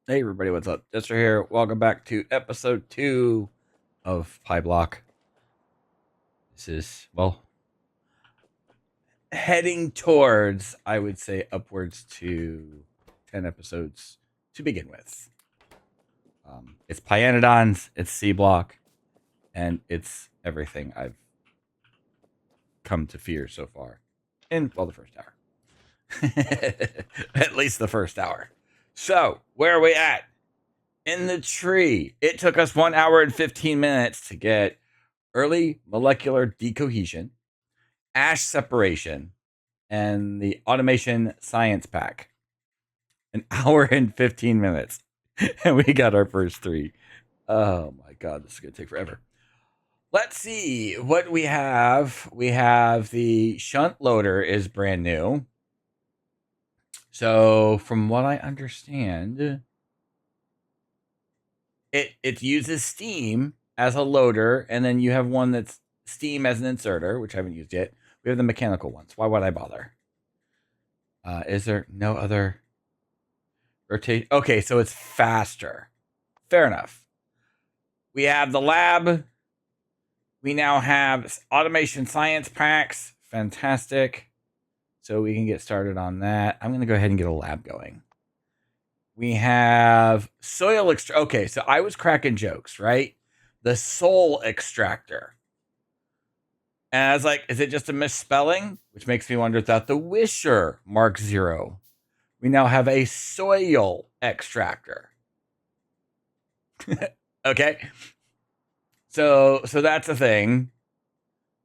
Hey everybody, what's up? Jester here. Welcome back to episode 2 of PyBlock. This is, well, heading towards, I would say, upwards to 10 episodes to begin with. It's Pyanodons, it's Seablock, and it's everything I've come to fear so far. In, well, the first hour. At least the first hour. So, where are we at? In the tree. It took us 1 hour and 15 minutes to get early molecular decohesion, ash separation, and the automation science pack. An hour and 15 minutes. And we got our first 3. Oh my God, this is going to take forever. Let's see what we have. We have the shunt loader is brand new. So from what I understand, it uses steam as a loader, and then you have one that's steam as an inserter, which I haven't used yet. We have the mechanical ones. Why would I bother? Is there no other rotation? Okay, so it's faster. Fair enough. We have the lab. We now have automation science packs. Fantastic. So we can get started on that. I'm going to go ahead and get a lab going. We have soil okay, so I was cracking jokes, right? The soul extractor. And I was like, is it just a misspelling? Which makes me wonder if that's the Wisher Mark 0. We now have a soil extractor. Okay. So that's a thing.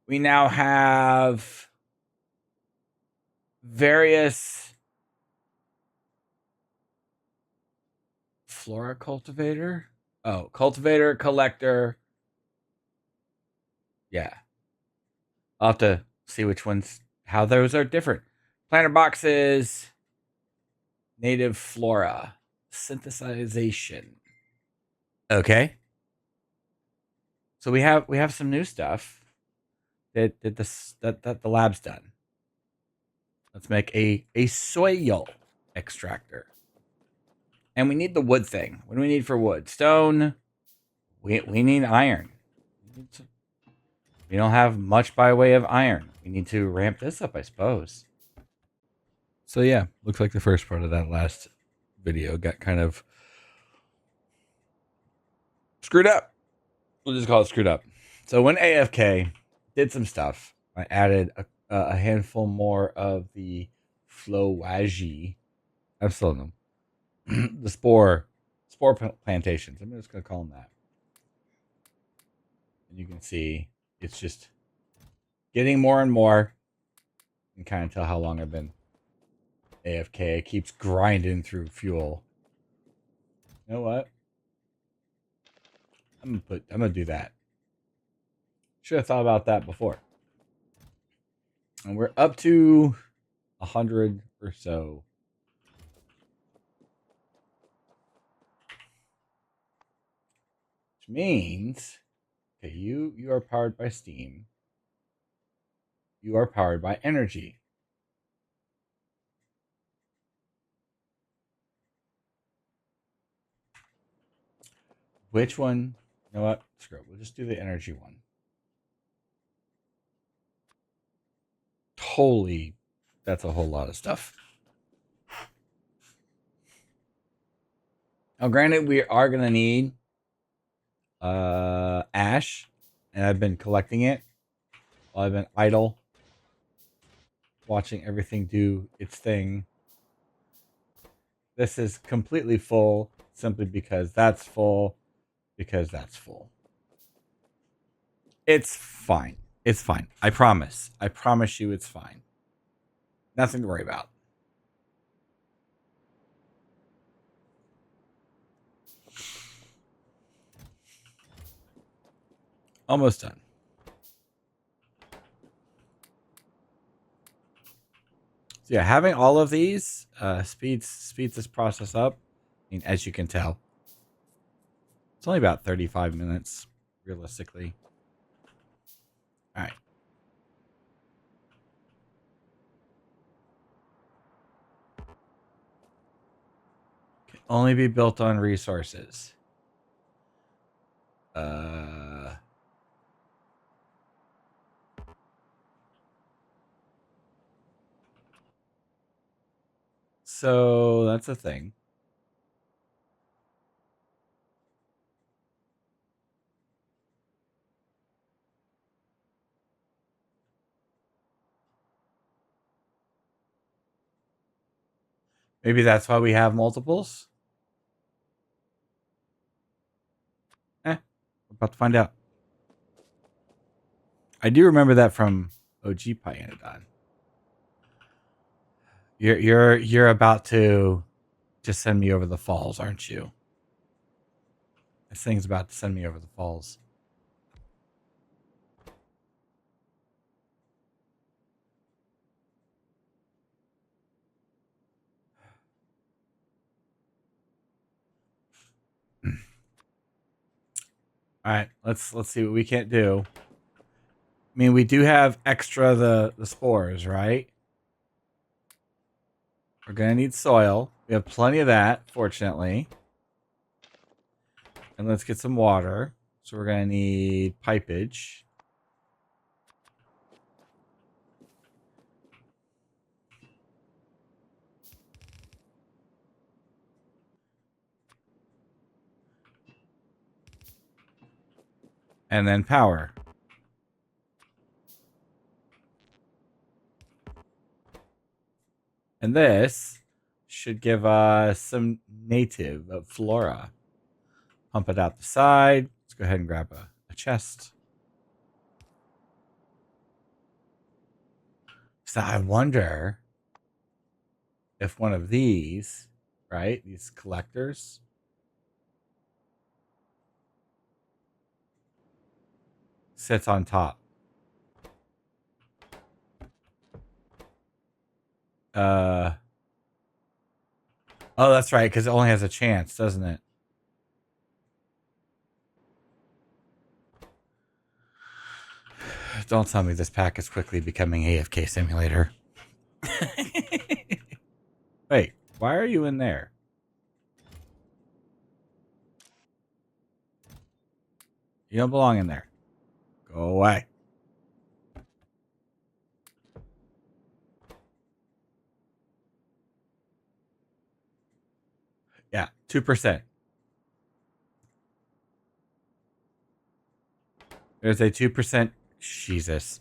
We now have various flora cultivator. Oh, cultivator, collector. Yeah. I'll have to see which ones, how those are different. Planter boxes, native flora, synthesization. Okay. So we have some new stuff that the lab's done. Let's make a soil extractor. And we need the wood thing. What do we need for wood? Stone. We need iron. We don't have much by way of iron. We need to ramp this up, I suppose. So yeah, looks like the first part of that last video got kind of screwed up. We'll just call it screwed up. So when AFK did some stuff, I added a handful more of the Flowaji. I'm still in them. The spore plantations. I'm just going to call them that. And you can see it's just getting more and more. You can kind of tell how long I've been AFK. It keeps grinding through fuel. You know what? I'm gonna do that. Should have thought about that before. And we're up to 100 or so. Which means, okay, you are powered by steam. You are powered by energy. Which one? You know what? Screw it. We'll just do the energy one. Holy, that's a whole lot of stuff. Now, granted, we are going to need ash, and I've been collecting it while I've been idle, watching everything do its thing. This is completely full simply because that's full, because that's full. It's fine. It's fine. I promise. I promise you it's fine. Nothing to worry about. Almost done. So yeah, having all of these speeds this process up. I mean, as you can tell, it's only about 35 minutes, realistically. All right. Okay. Only be built on resources. So that's a thing. Maybe that's why we have multiples. We're about to find out. I do remember that from OG Pyanodon. You're about to just send me over the falls, aren't you? This thing's about to send me over the falls. All right, let's see what we can't do. I mean, we do have extra the spores, right? We're gonna need soil. We have plenty of that, fortunately. And let's get some water. So we're gonna need pipage. And then power. And this should give us some native flora. Pump it out the side. Let's go ahead and grab a chest. So I wonder if one of these, right, these collectors, sits on top. Oh, that's right, because it only has a chance, doesn't it? Don't tell me this pack is quickly becoming AFK simulator. Wait, why are you in there? You don't belong in there. Go away. Yeah, 2%. There's a 2%. Jesus.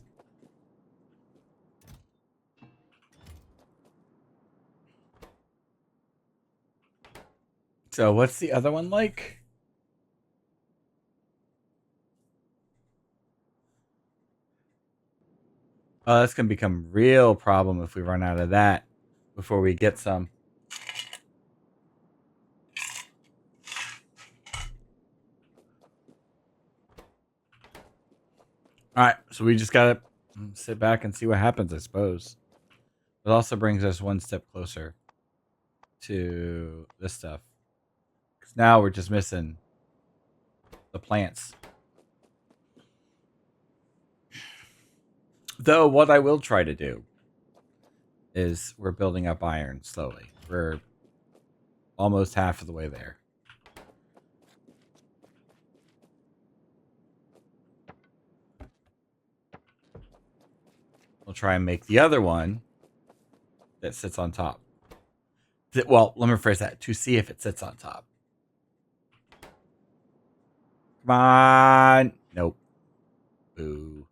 So what's the other one like? Oh, that's going to become a real problem if we run out of that before we get some. All right, so we just got to sit back and see what happens, I suppose. It also brings us one step closer to this stuff. Because now we're just missing the plants. Though what I will try to do is we're building up iron slowly. We're almost half of the way there. We'll try and make the other one that sits on top. Well, let me rephrase that. To see if it sits on top. Come on. Nope. Boo.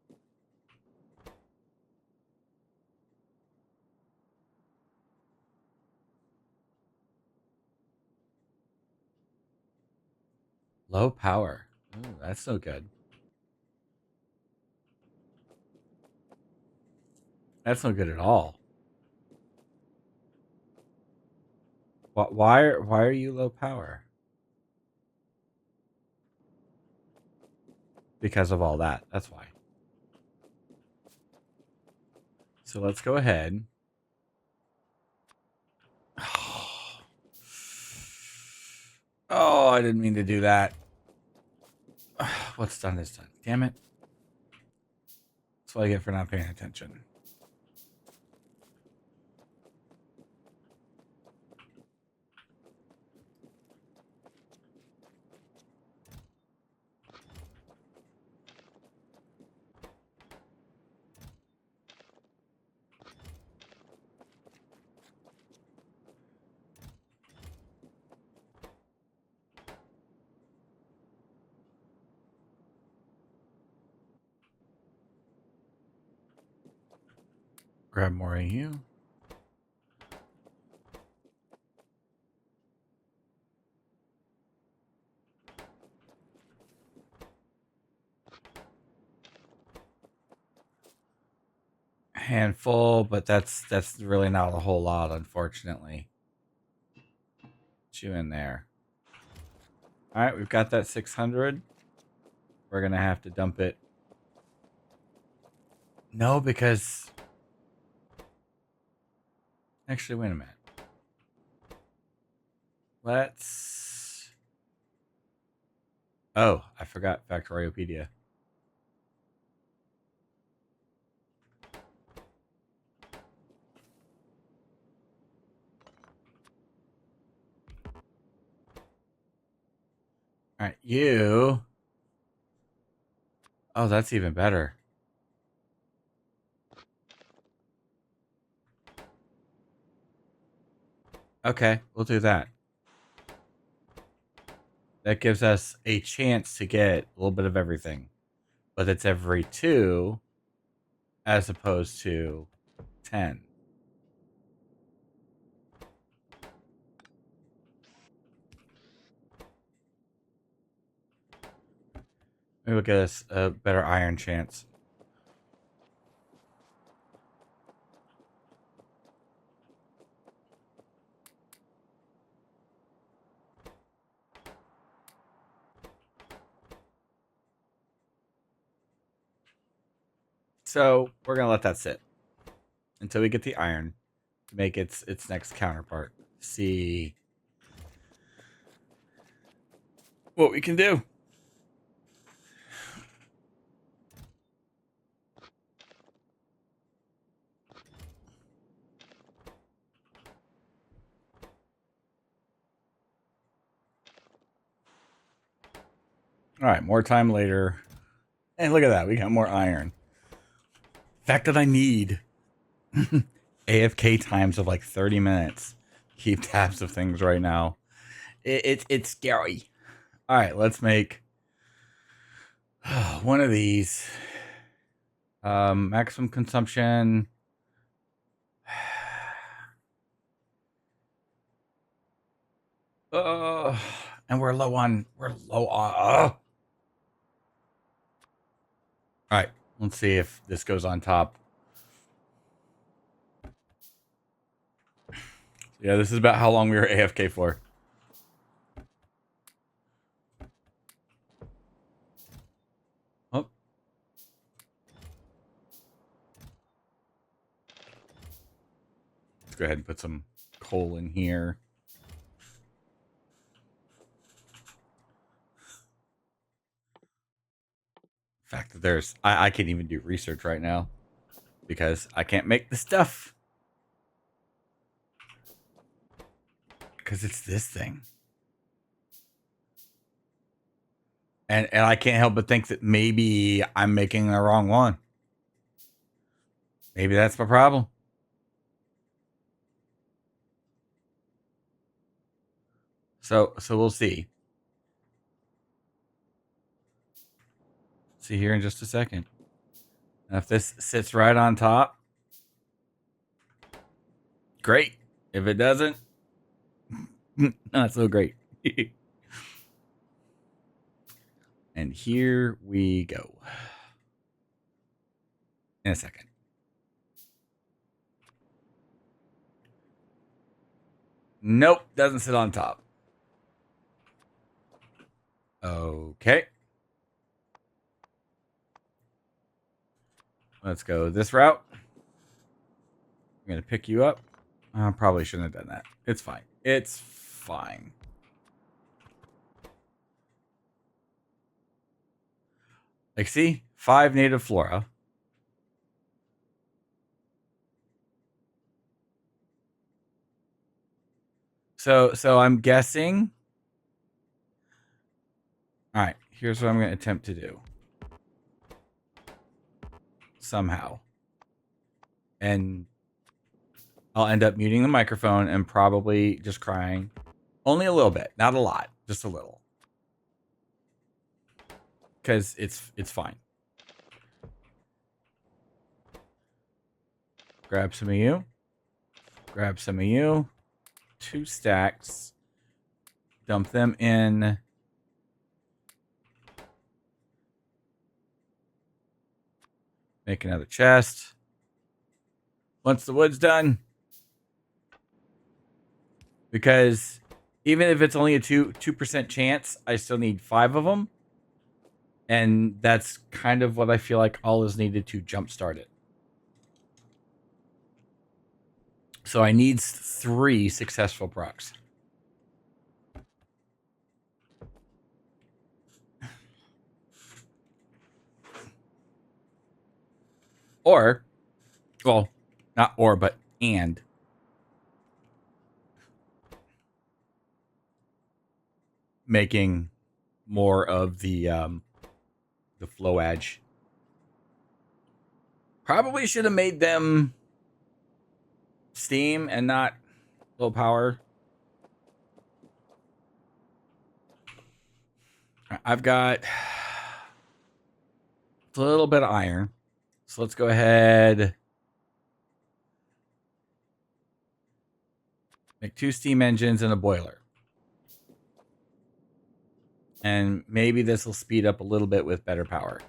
Low power. Ooh, that's no good. That's no good at all. Why are you low power? Because of all that. That's why. So let's go ahead. Oh, I didn't mean to do that. What's done is done. Damn it. That's what I get for not paying attention. Grab more of you. Handful, but that's really not a whole lot, unfortunately. Put you in there. All right, we've got that 600. We're gonna have to dump it. No, because actually, wait a minute. Let's. Oh, I forgot Factoriopedia. All right, you. Oh, that's even better. Okay, we'll do that. That gives us a chance to get a little bit of everything. But it's every 2 as opposed to 10. Maybe we'll get us a better iron chance. So we're gonna let that sit until we get the iron to make its next counterpart. See what we can do. All right, more time later. And look at that, we got more iron. Fact that I need AFK times of like 30 minutes. Keep tabs of things right now. It's scary. All right, let's make one of these. Maximum consumption. And we're low on. All right, let's see if this goes on top. Yeah, this is about how long we were AFK for. Oh. Let's go ahead and put some coal in here. The fact that there's... I can't even do research right now because I can't make the stuff. Because it's this thing. And I can't help but think that maybe I'm making the wrong one. Maybe that's my problem. So we'll see. See here in just a second. Now if this sits right on top, great. If it doesn't, not so great. And here we go. In a second. Nope, doesn't sit on top. Okay. Let's go this route. I'm going to pick you up. I probably shouldn't have done that. It's fine. It's fine. Like, see? 5 native flora. So I'm guessing. All right, here's what I'm going to attempt to do. Somehow. And I'll end up muting the microphone and probably just crying. Only a little bit, not a lot, just a little. Because it's fine. Grab some of you. Grab some of you. 2 stacks. Dump them in. Make another chest. Once the wood's done. Because even if it's only a 2% chance, I still need 5 of them. And that's kind of what I feel like all is needed to jumpstart it. So I need 3 successful procs. Or, well, not or, but and. Making more of the flow edge. Probably should have made them steam and not low power. I've got a little bit of iron. So let's go ahead. Make 2 steam engines and a boiler. And maybe this will speed up a little bit with better power.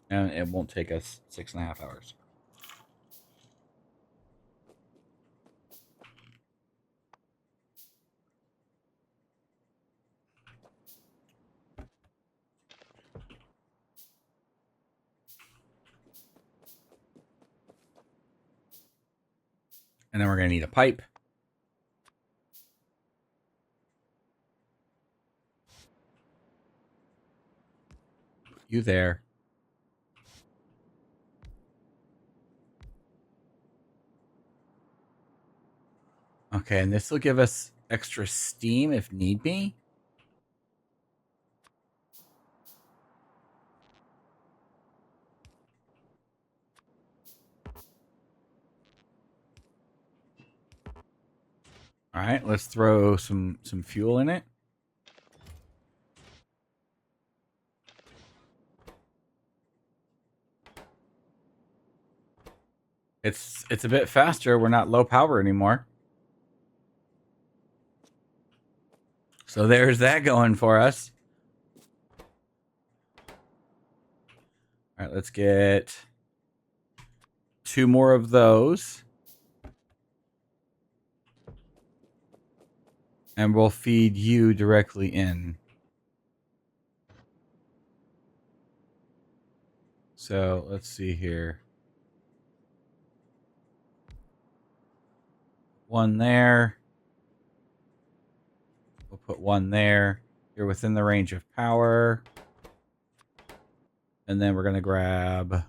And it won't take us 6.5 hours. And then we're going to need a pipe. You there. Okay, and this will give us extra steam if need be. All right, let's throw some fuel in it. It's a bit faster. We're not low power anymore. So there's that going for us. All right, let's get 2 more of those. And we'll feed you directly in. So let's see here. 1 there. We'll put 1 there. You're within the range of power. And then we're going to grab...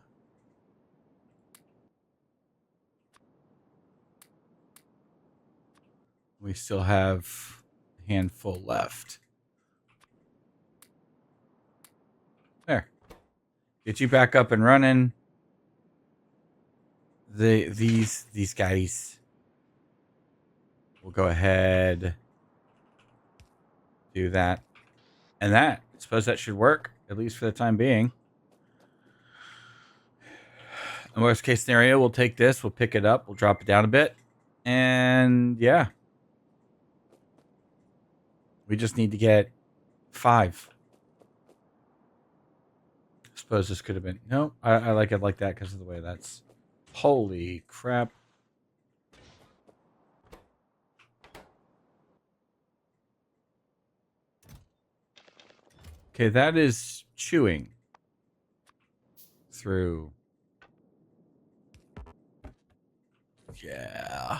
We still have a handful left. There. Get you back up and running. These guys. We'll go ahead. Do that. And that. I suppose that should work. At least for the time being. In worst case scenario, we'll take this. We'll pick it up. We'll drop it down a bit. And yeah. We just need to get 5. I suppose this could have been... No, I like it like that because of the way that's... Holy crap. Okay, that is chewing through. Yeah.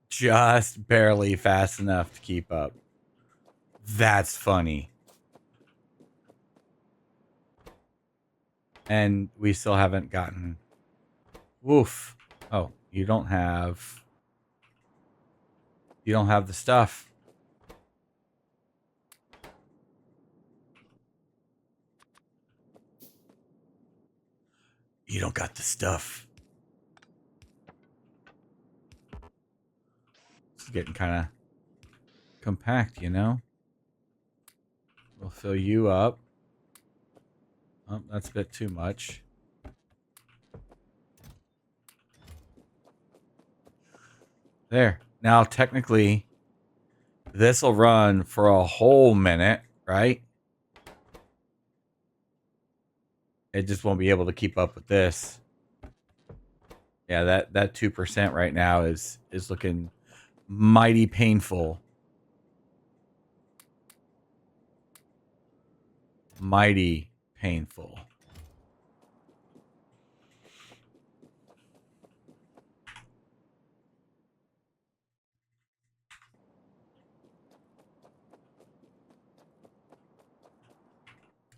Just barely fast enough to keep up. That's funny. And we still haven't gotten... Woof. Oh, you don't have... You don't have the stuff. You don't got the stuff. It's getting kind of compact, you know? We'll fill you up. Oh, that's a bit too much. There. Now, technically, this will run for a whole minute, right? It just won't be able to keep up with this. Yeah, that 2% right now is looking mighty painful. Mighty painful.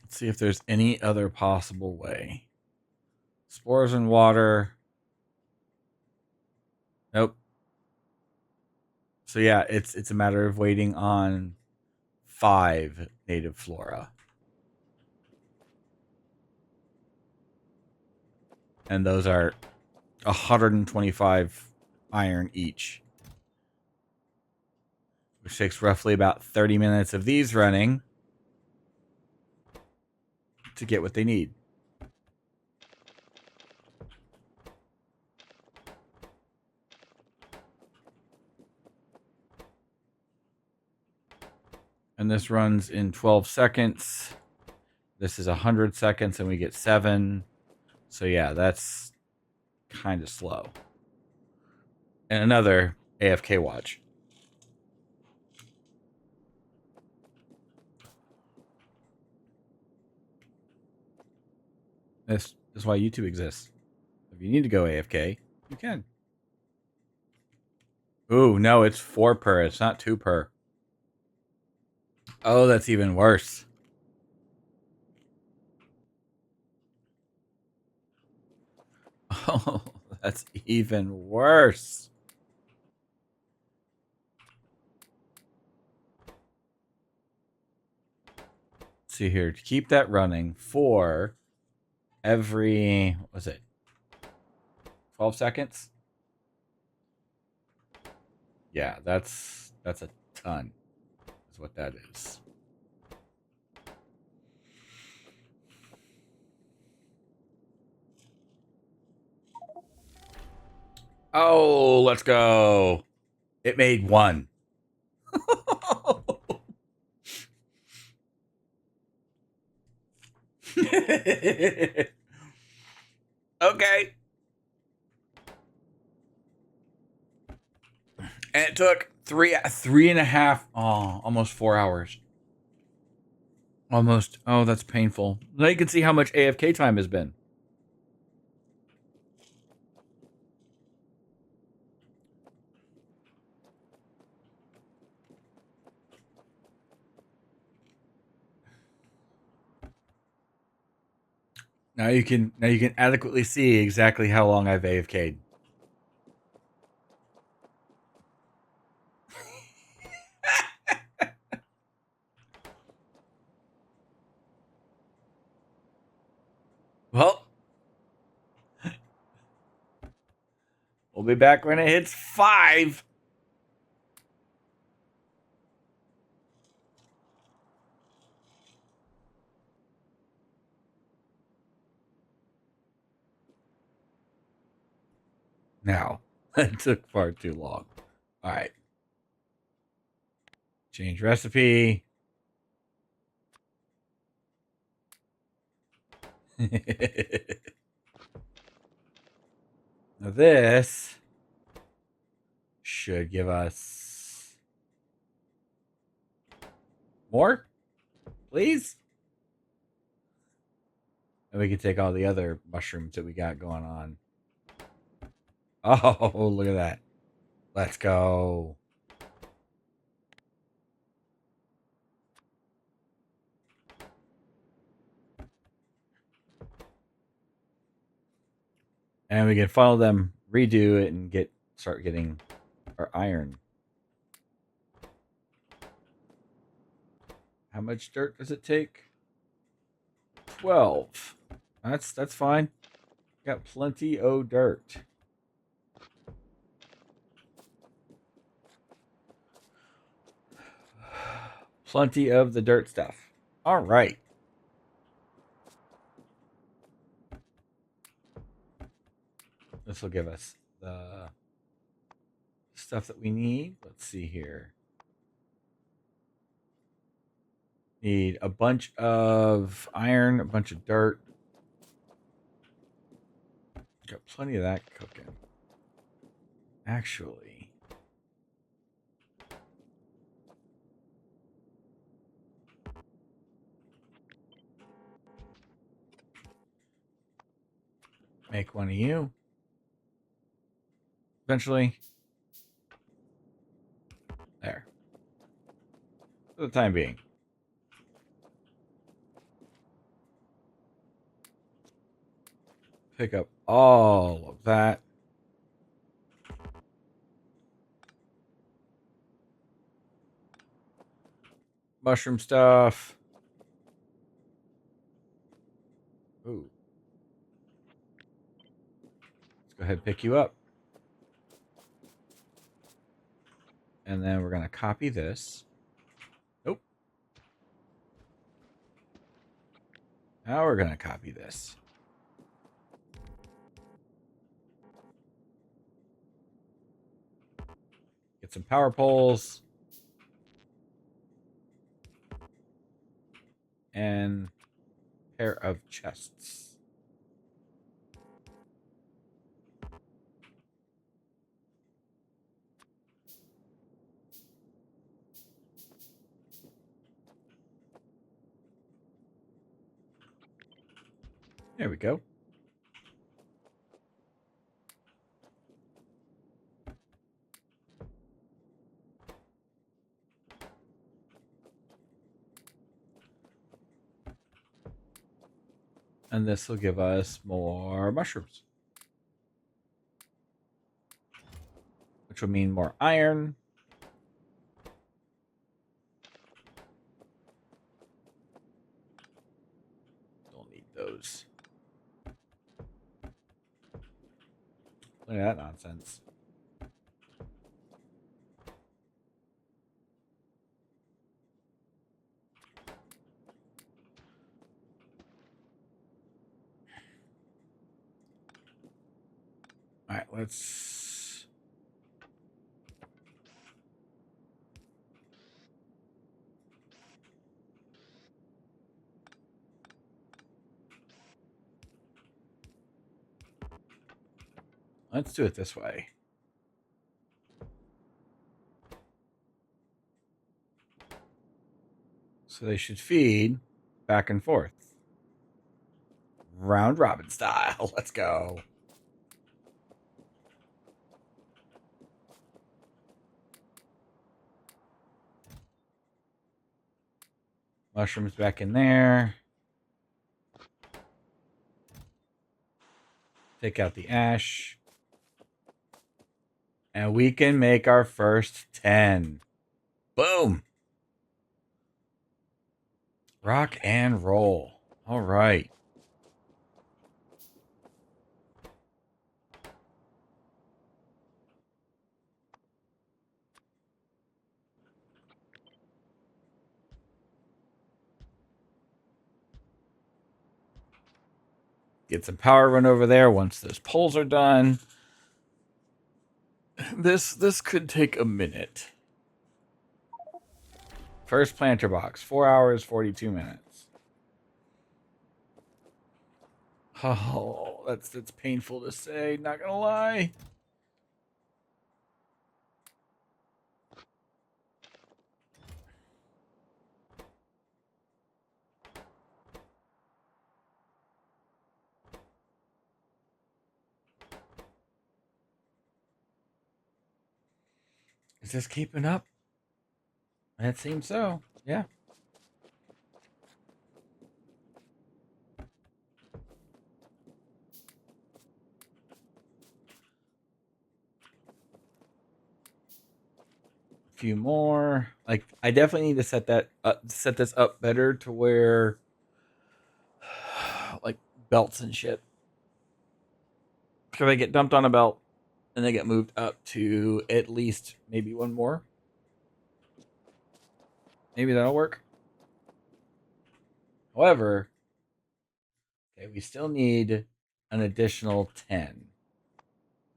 Let's see if there's any other possible way. Spores in water. Nope. So yeah, it's a matter of waiting on 5 native flora. And those are 125 iron each. Which takes roughly about 30 minutes of these running to get what they need. And this runs in 12 seconds. This is 100 seconds and we get 7. So yeah, that's kind of slow. And another AFK watch. This is why YouTube exists. If you need to go AFK, you can. Ooh, no, it's 4 per. It's not 2 per. Oh, that's even worse. Oh, that's even worse. Let's see here. To keep that running for every, what was it? 12 seconds? Yeah, that's a ton. Is what that is. Oh, let's go. It made 1. Okay. And it took 3.5, almost 4 hours. Almost. Oh, that's painful. Now you can see how much AFK time has been. Now you can adequately see exactly how long I've AFK'd. Well, we'll be back when it hits 5. Now, it took far too long. All right. Change recipe. Now this should give us more, please. And we can take all the other mushrooms that we got going on. Oh, look at that. Let's go. And we can follow them, redo it, and start getting our iron. How much dirt does it take? 12. That's fine. Got plenty of dirt. Plenty of the dirt stuff. All right. This will give us the stuff that we need. Let's see here. Need a bunch of iron, a bunch of dirt. Got plenty of that cooking. Actually, make one of you. Eventually. There. For the time being. Pick up all of that. Mushroom stuff. Ooh. Let's go ahead and pick you up. And then we're going to copy this. Nope. Now we're going to copy this. Get some power poles. And a pair of chests. There we go. And this will give us more mushrooms. Which will mean more iron. Don't need those. Look at that nonsense. All right, let's do it this way. So they should feed back and forth. Round robin style. Let's go. Mushrooms back in there. Take out the ash. And we can make our first 10. Boom. Rock and roll. All right. Get some power run over there once those poles are done. This could take a minute. First planter box, 4 hours, 42 minutes. Oh, that's painful to say, not gonna lie. Is this keeping up? That seems so. Yeah. A few more. Like, I definitely need to set this up better to where, like, belts and shit. Because they get dumped on a belt and they get moved up to at least maybe one more. Maybe that'll work. However, okay, we still need an additional 10.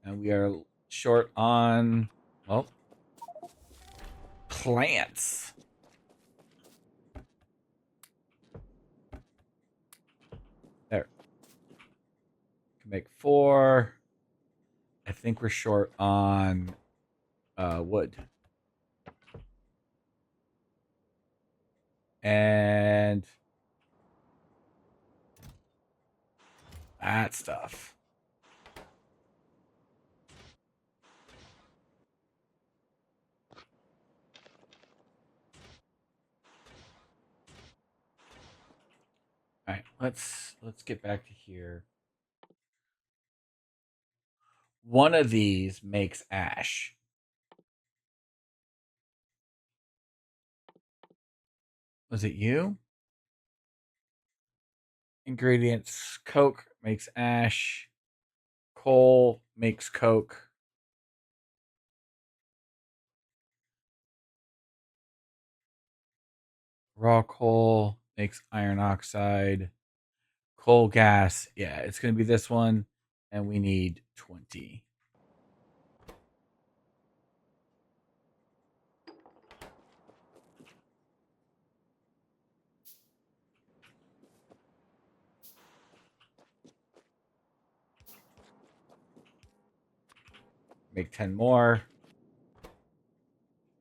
And we are short on, well, plants. There. Can make 4. I think we're short on wood. And that stuff. All right, let's get back to here. One of these makes ash. Was it you? Ingredients: coke makes ash. Coal makes coke. Raw coal makes iron oxide. Coal gas. Yeah, it's going to be this one. And we need 20. Make 10 more.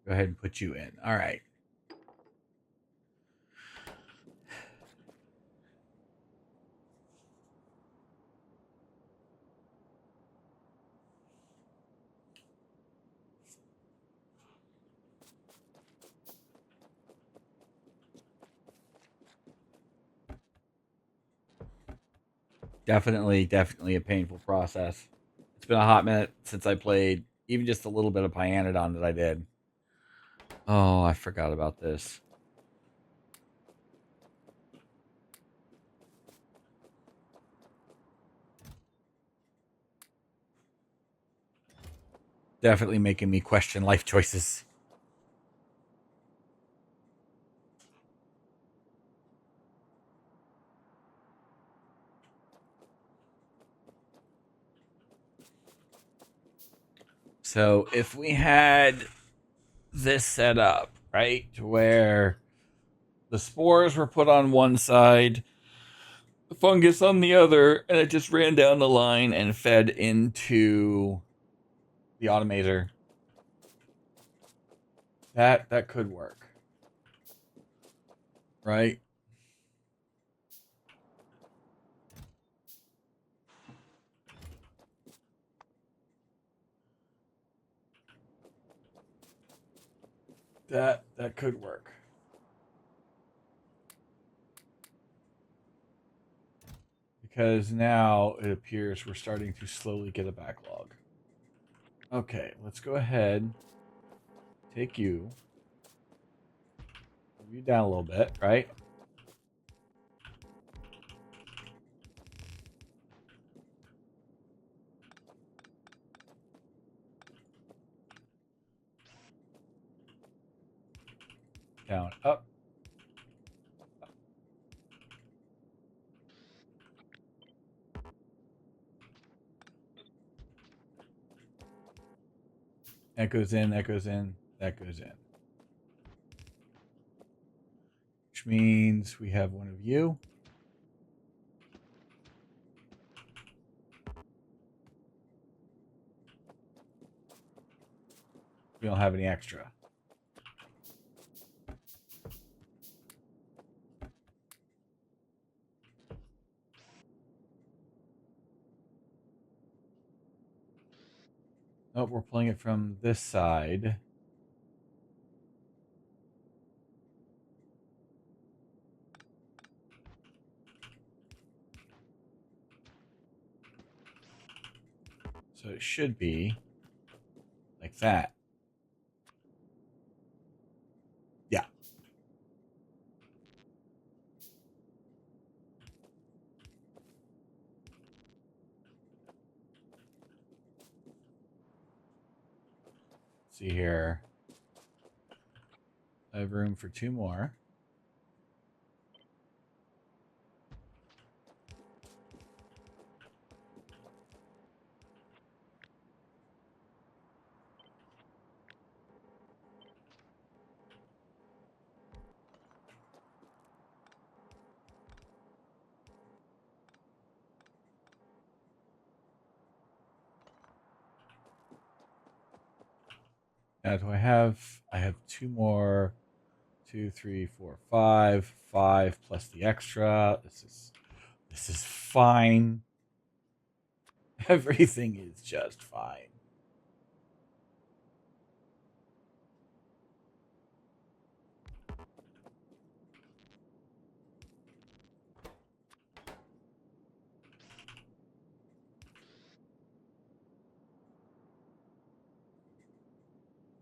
Go ahead and put you in. All right. Definitely a painful process. It's been a hot minute since I played even just a little bit of Pyanodon that I did. Oh, I forgot about this. Definitely making me question life choices. So if we had this set up, right, to where the spores were put on one side, the fungus on the other, and it just ran down the line and fed into the automator. That could work. Right? That could work. Because now it appears we're starting to slowly get a backlog. Okay, let's go ahead. Take you. Move you down a little bit, right? Down, up. That goes in, that goes in, that goes in. Which means we have one of you. We don't have any extra. Oh, we're pulling it from this side. So it should be like that. Yeah. See here. I have room for 2 more. Now, do I have 2 more. 2, 3, 4, 5. 5 plus the extra. This is fine. Everything is just fine.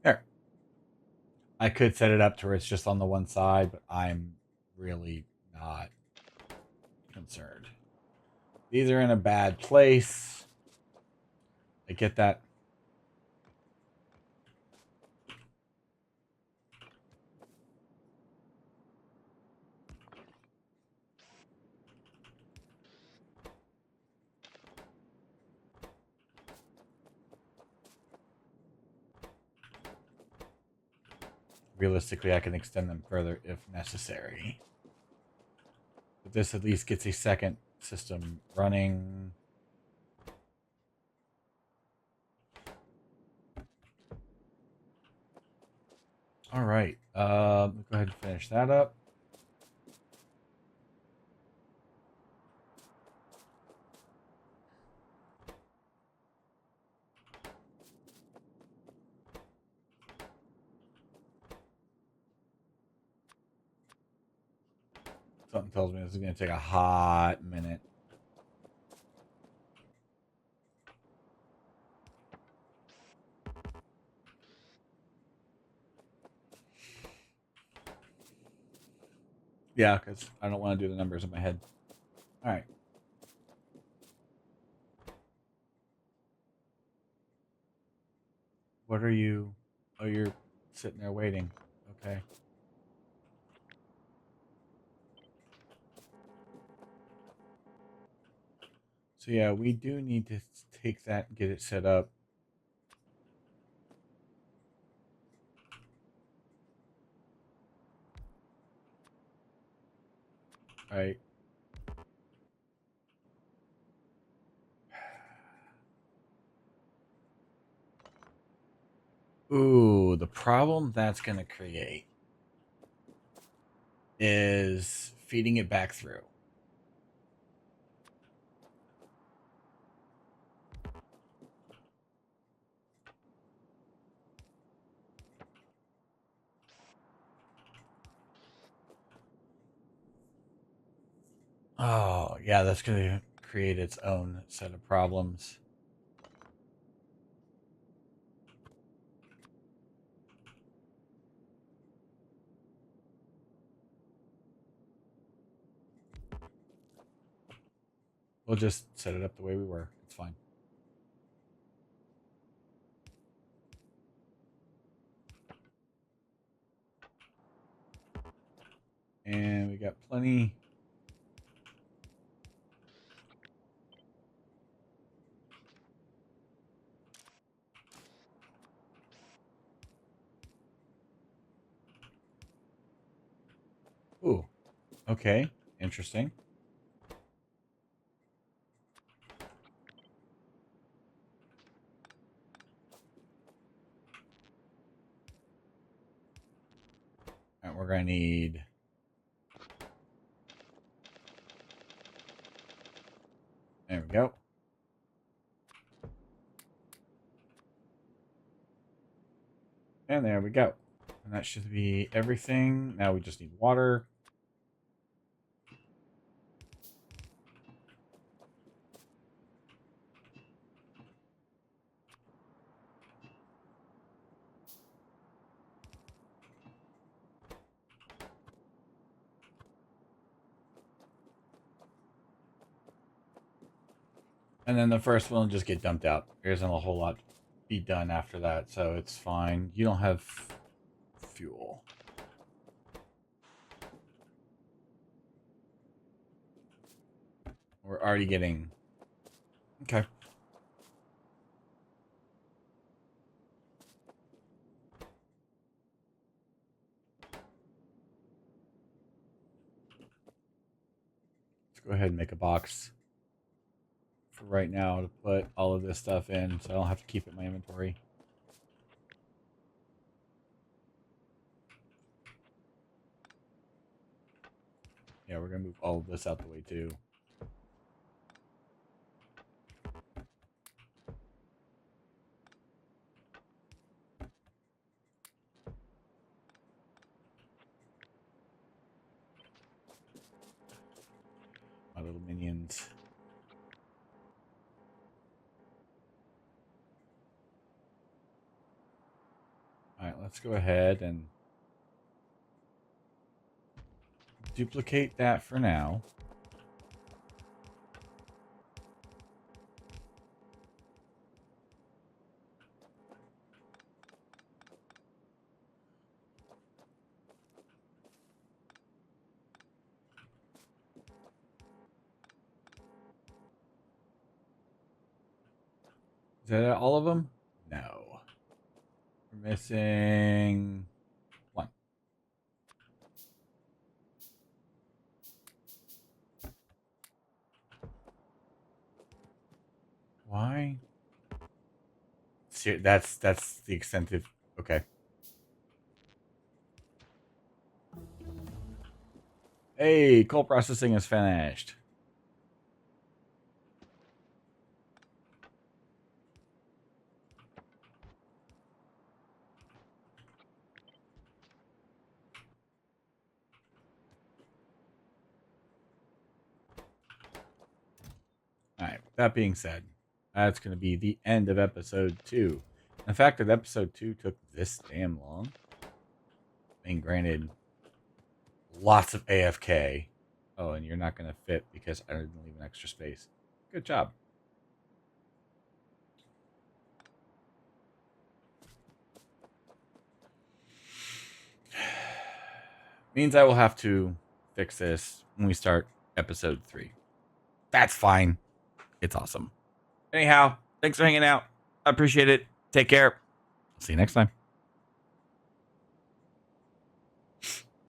There. I could set it up to where it's just on the one side, but I'm really not concerned. These are in a bad place. I get that. Realistically, I can extend them further if necessary. But this at least gets a second system running. All right. Go ahead and finish that up. Something tells me this is going to take a hot minute. Yeah, because I don't want to do the numbers in my head. All right. What are you? Oh, you're sitting there waiting. Okay. So yeah, we do need to take that and get it set up. All right. Ooh, the problem that's going to create is feeding it back through. Oh, yeah, that's going to create its own set of problems. We'll just set it up the way we were. It's fine. And we got plenty. Ooh, okay, interesting. And we're going to need... There we go. And there we go. And that should be everything. Now we just need water. And then the first one will just get dumped out. There isn't a whole lot be done after that, so it's fine. You don't have fuel. We're already getting... Okay. Let's go ahead and make a box for right now to put all of this stuff in so I don't have to keep it in my inventory. Yeah, we're going to move all of this out the way too. My little minions. Alright, let's go ahead and duplicate that for now. Is that all of them? No. We're missing one. Why? That's the extent of... Okay. Hey, coal processing is finished. Alright, that being said, that's going to be the end of episode 2. The fact that episode 2 took this damn long, being granted lots of AFK. Oh, and you're not going to fit because I didn't leave an extra space. Good job. Means I will have to fix this when we start episode 3. That's fine. It's awesome. Anyhow, thanks for hanging out. I appreciate it. Take care. See you next time.